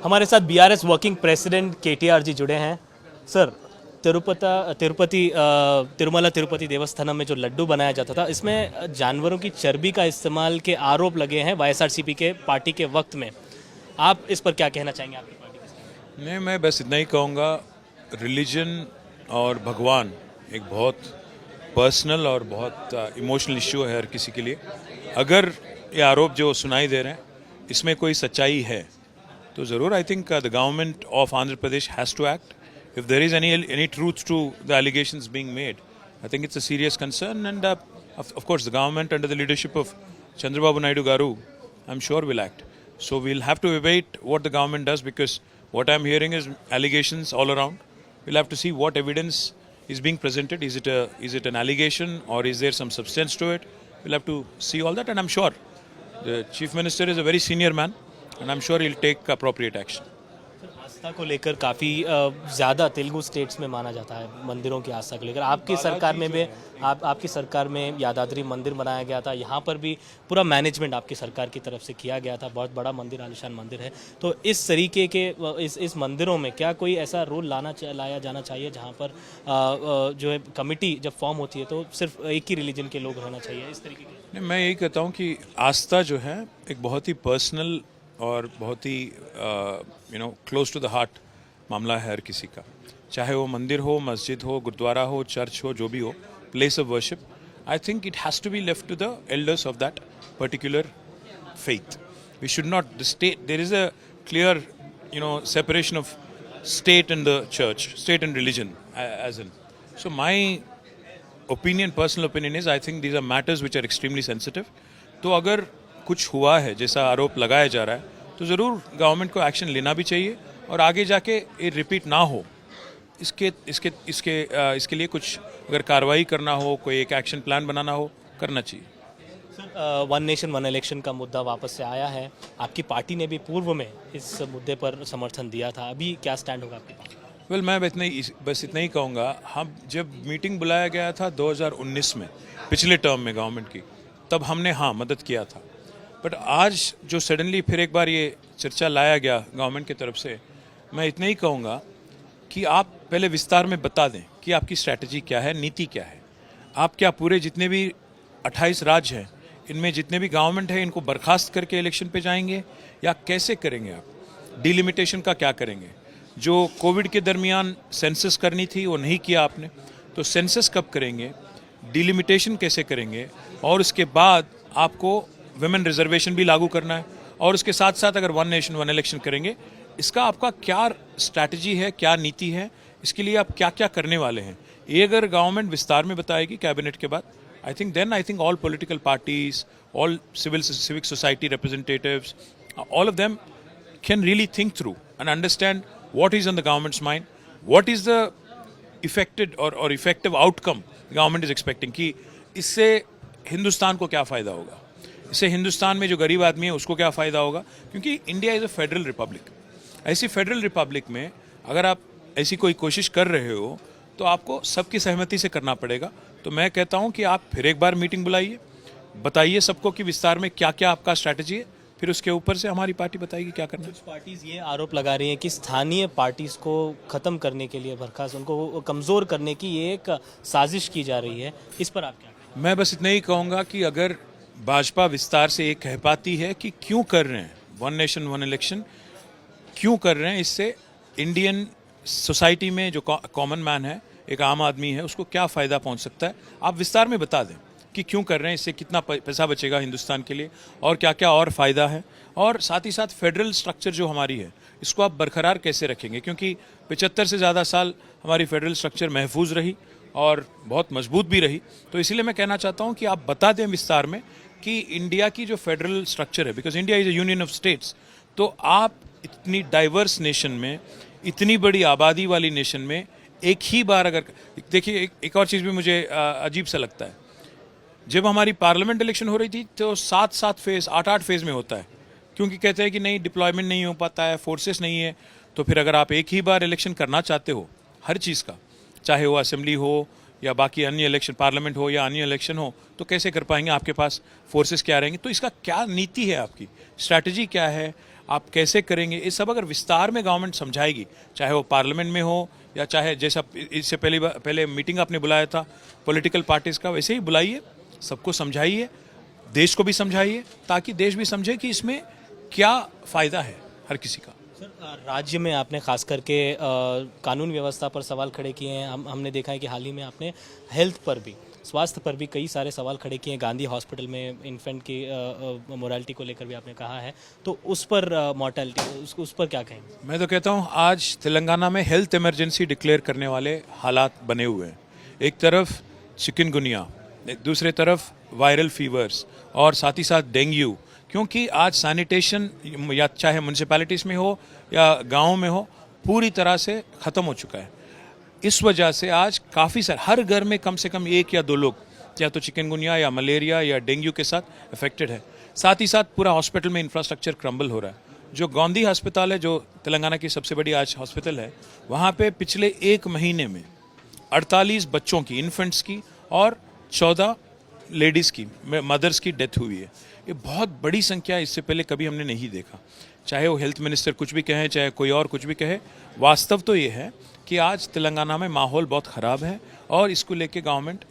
हमारे साथ BRS working president KTR जी जुड़े हैं। सर, तिरुमला तिरुपति देवस्थानम में जो लड्डू बनाया जाता था, इसमें जानवरों की चर्बी का इस्तेमाल के आरोप लगे हैं वाईएसआरसीपी के पार्टी के वक्त में। आप इस पर क्या कहना चाहेंगे आपकी पार्टी के? नहीं, मैं बस इतना ही कहूँगा, रिलीजन और भगवान एक बहुत पर्सनल और बहुत इमोशनल इश्यू है हर किसी के लिए। अगर ये आरोप जो सुनाई दे रहे हैं इसमें कोई सच्चाई है तो ज़रूर I think the government of Andhra Pradesh has to act. If there is any truth to the allegations being made, I think it's a serious concern, and of course the government under the leadership of Chandrababu Naidu Garu, I'm sure will act. So we'll have to await what the government does, because what I'm hearing is allegations all around. We'll have to see what evidence is being presented. Is it an allegation, or is there some substance to it? We'll have to see all that, and I'm sure the Chief Minister is a very senior man, and I'm sure he'll take appropriate action. आस्था को लेकर काफ़ी ज़्यादा Telugu states में माना जाता है, मंदिरों की आस्था को लेकर। आपकी सरकार में भी आपकी सरकार में यादाद्री मंदिर बनाया गया था, यहाँ पर भी पूरा मैनेजमेंट आपकी सरकार की तरफ से किया गया था। बहुत बड़ा मंदिर, आलिशान मंदिर है। तो इस तरीके के इस मंदिरों में क्या कोई ऐसा रूल लाया जाना चाहिए जहाँ पर जो है कमेटी जब फॉर्म होती है तो सिर्फ एक ही रिलीजन के लोग होना चाहिए, इस तरीके के? नहीं, मैं यही कहता हूँ कि आस्था जो है एक बहुत ही पर्सनल और बहुत ही क्लोज टू द हार्ट मामला है हर किसी का। चाहे वो मंदिर हो, मस्जिद हो, गुरुद्वारा हो, चर्च हो, जो भी हो, place of worship, I think it has to be left to the elders of that particular faith. We should not, the state, there is a clear separation of state and the church, state and religion as in. So my personal opinion is, I think these are matters which are extremely sensitive. तो अगर कुछ हुआ है जैसा आरोप लगाया जा रहा है तो ज़रूर गवर्नमेंट को एक्शन लेना भी चाहिए, और आगे जाके ये रिपीट ना हो इसके लिए कुछ अगर कार्रवाई करना हो, कोई एक एक्शन प्लान बनाना हो, करना चाहिए। Sir, one nation one election का मुद्दा वापस से आया है। आपकी पार्टी ने भी पूर्व में इस मुद्दे पर समर्थन दिया था, अभी क्या स्टैंड होगा आपके पास? वेल, मैं बस इतना ही कहूँगा, हम जब मीटिंग बुलाया गया था 2019 में, पिछले टर्म में गवर्नमेंट की, तब हमने मदद किया था। बट आज जो सडनली फिर एक बार ये चर्चा लाया गया गवर्नमेंट की तरफ से, मैं इतना ही कहूँगा कि आप पहले विस्तार में बता दें कि आपकी स्ट्रैटेजी क्या है, नीति क्या है। आप क्या पूरे जितने भी 28 राज्य हैं, इनमें जितने भी गवर्नमेंट है, इनको बर्खास्त करके इलेक्शन पे जाएंगे, या कैसे करेंगे आप? डिलिमिटेशन का क्या करेंगे? जो कोविड के दरमियान सेंसस करनी थी वो नहीं किया आपने, तो सेंसस कब करेंगे? डिलिमिटेशन कैसे करेंगे? और उसके बाद आपको विमेन रिजर्वेशन भी लागू करना है, और उसके साथ साथ अगर वन नेशन वन इलेक्शन करेंगे, इसका आपका क्या स्ट्रैटेजी है, क्या नीति है, इसके लिए आप क्या क्या करने वाले हैं? ये अगर गवर्नमेंट विस्तार में बताएगी कैबिनेट के बाद, I think all political parties, all civic society representatives, all of them can really think through and understand what is on the government's mind, what is the effective outcome the government is expecting, कि इससे हिंदुस्तान को क्या फ़ायदा होगा, इससे हिंदुस्तान में जो गरीब आदमी है उसको क्या फ़ायदा होगा। क्योंकि India is a federal Republic. ऐसी फेडरल रिपब्लिक में अगर आप ऐसी कोई कोशिश कर रहे हो तो आपको सबकी सहमति से करना पड़ेगा। तो मैं कहता हूं कि आप फिर एक बार मीटिंग बुलाइए, बताइए सबको कि विस्तार में क्या क्या आपका स्ट्रैटेजी है, फिर उसके ऊपर से हमारी पार्टी बताएगी क्या करना है। कुछ पार्टीज ये आरोप लगा रही हैं कि स्थानीय पार्टीज को ख़त्म करने के लिए, बर्खास्त उनको कमज़ोर करने की ये एक साजिश की जा रही है, इस पर आप क्या कहेंगे? मैं बस इतना ही कहूँगा कि अगर भाजपा विस्तार से ये कह पाती है कि क्यों कर रहे हैं वन नेशन वन इलेक्शन, क्यों कर रहे हैं, इससे इंडियन सोसाइटी में जो कॉमन मैन है, एक आम आदमी है, उसको क्या फ़ायदा पहुंच सकता है, आप विस्तार में बता दें कि क्यों कर रहे हैं, इससे कितना पैसा बचेगा हिंदुस्तान के लिए, और क्या क्या और फ़ायदा है, और साथ ही साथ फेडरल स्ट्रक्चर जो हमारी है इसको आप बरकरार कैसे रखेंगे। क्योंकि 75 से ज़्यादा साल हमारी फेडरल स्ट्रक्चर महफूज रही और बहुत मजबूत भी रही। तो इसीलिए मैं कहना चाहता हूँ कि आप बता दें विस्तार में कि इंडिया की जो फेडरल स्ट्रक्चर है, because India is a union of states, तो आप इतनी डाइवर्स नेशन में, इतनी बड़ी आबादी वाली नेशन में एक ही बार अगर देखिए, एक और चीज़ भी मुझे अजीब सा लगता है, जब हमारी पार्लियामेंट इलेक्शन हो रही थी तो 7-7 फेज़, 8-8 फेज़ में होता है, क्योंकि कहते हैं कि नहीं डिप्लॉयमेंट नहीं हो पाता है, फोर्सेस नहीं है। तो फिर अगर आप एक ही बार इलेक्शन करना चाहते हो हर चीज़ का, चाहे वो असेंबली हो या बाकी अन्य इलेक्शन, पार्लियामेंट हो या अन्य इलेक्शन हो, तो कैसे कर पाएंगे? आपके पास फोर्सेस क्या रहेंगे? तो इसका क्या नीति है, आपकी स्ट्रैटेजी क्या है? आप कैसे करेंगे, ये सब अगर विस्तार में गवर्नमेंट समझाएगी, चाहे वो पार्लियामेंट में हो या चाहे जैसा इससे पहले मीटिंग आपने बुलाया था पॉलिटिकल पार्टीज का, वैसे ही बुलाइए, सबको समझाइए, देश को भी समझाइए, ताकि देश भी समझे कि इसमें क्या फ़ायदा है हर किसी का। सर, राज्य में आपने खास करके कानून व्यवस्था पर सवाल खड़े किए हैं। हमने देखा है कि हाल ही में आपने हेल्थ पर भी, स्वास्थ्य पर भी कई सारे सवाल खड़े किए हैं। गांधी हॉस्पिटल में इन्फेंट की मोरालिटी को लेकर भी आपने कहा है, तो उस पर मॉर्टेलिटी, उस पर क्या कहेंगे? मैं तो कहता हूँ आज तेलंगाना में हेल्थ इमरजेंसी डिक्लेयर करने वाले हालात बने हुए हैं। एक तरफ चिकनगुनिया, दूसरे तरफ वायरल फीवर्स और साथ ही साथ डेंगू, क्योंकि आज सैनिटेशन या चाहे म्यूनसिपैलिटीज़ में हो या गाँव में हो पूरी तरह से ख़त्म हो चुका है। इस वजह से आज काफ़ी सारे, हर घर में कम से कम 1 या 2 लोग या तो चिकनगुनिया या मलेरिया या डेंगू के साथ अफेक्टेड है। साथ ही साथ पूरा हॉस्पिटल में इंफ्रास्ट्रक्चर क्रम्बल हो रहा है। जो गांधी अस्पताल है, जो तेलंगाना की सबसे बड़ी आज हॉस्पिटल है, वहाँ पे पिछले 1 महीने में 48 बच्चों की, इन्फेंट्स की और 14 लेडीज़ की, मदर्स की डेथ हुई है। ये बहुत बड़ी संख्या, इससे पहले कभी हमने नहीं देखा। चाहे वो हेल्थ मिनिस्टर कुछ भी कहें, चाहे कोई और कुछ भी कहे, वास्तव तो ये है कि आज तेलंगाना में माहौल बहुत ख़राब है और इसको लेके गवर्नमेंट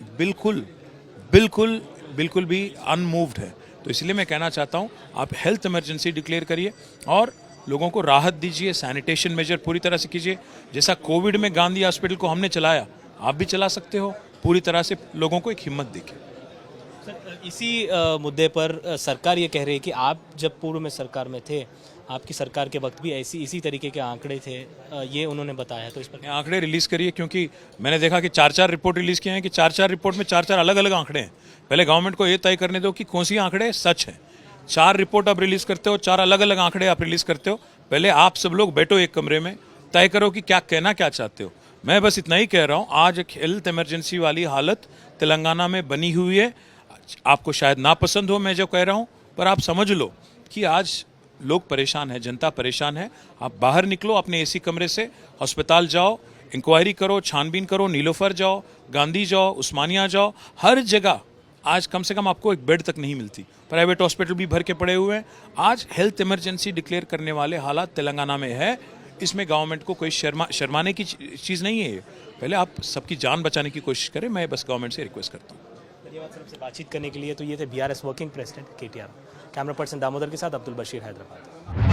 बिल्कुल भी अनमूव्ड है। तो इसलिए मैं कहना चाहता हूँ, आप हेल्थ इमरजेंसी डिक्लेयर करिए और लोगों को राहत दीजिए, सैनिटेशन मेजर पूरी तरह से कीजिए। जैसा कोविड में गांधी हॉस्पिटल को हमने चलाया, आप भी चला सकते हो, पूरी तरह से लोगों को एक हिम्मत देके। इसी मुद्दे पर सरकार ये कह रही है कि आप जब पूर्व में सरकार में थे, आपकी सरकार के वक्त भी इसी तरीके के आंकड़े थे, ये उन्होंने बताया। तो इस पर आंकड़े रिलीज़ करिए, क्योंकि मैंने देखा कि 4-4 रिपोर्ट रिलीज़ किए हैं कि 4-4 रिपोर्ट में 4-4 अलग-अलग आंकड़े हैं। पहले गवर्नमेंट को ये तय करने दो कि कौन सी आंकड़े सच हैं। 4 रिपोर्ट आप रिलीज़ करते हो, 4 अलग-अलग आंकड़े आप रिलीज़ करते हो। पहले आप सब लोग बैठो एक कमरे में, तय करो कि क्या कहना क्या चाहते हो। मैं बस इतना ही कह रहा हूँ, आज एक हेल्थ इमरजेंसी वाली हालत तेलंगाना में बनी हुई है। आपको शायद ना पसंद हो मैं जो कह रहा हूँ, पर आप समझ लो कि आज लोग परेशान है, जनता परेशान है। आप बाहर निकलो अपने एसी कमरे से, अस्पताल जाओ, इंक्वायरी करो, छानबीन करो, नीलोफर जाओ, गांधी जाओ, उस्मानिया जाओ, हर जगह आज कम से कम आपको एक बेड तक नहीं मिलती। प्राइवेट हॉस्पिटल भी भर के पड़े हुए हैं। आज हेल्थ इमरजेंसी डिक्लेयर करने वाले हालात तेलंगाना में है। इसमें गवर्नमेंट को कोई शर्माने की चीज़ नहीं है। पहले आप सबकी जान बचाने की कोशिश करें, मैं बस गवर्नमेंट से रिक्वेस्ट करता हूँ। धन्यवाद सर, आपसे बातचीत करने के लिए। तो ये थे BRS working president KTR। Camera person Damodar के साथ अब्दुल बशीर, हैदराबाद।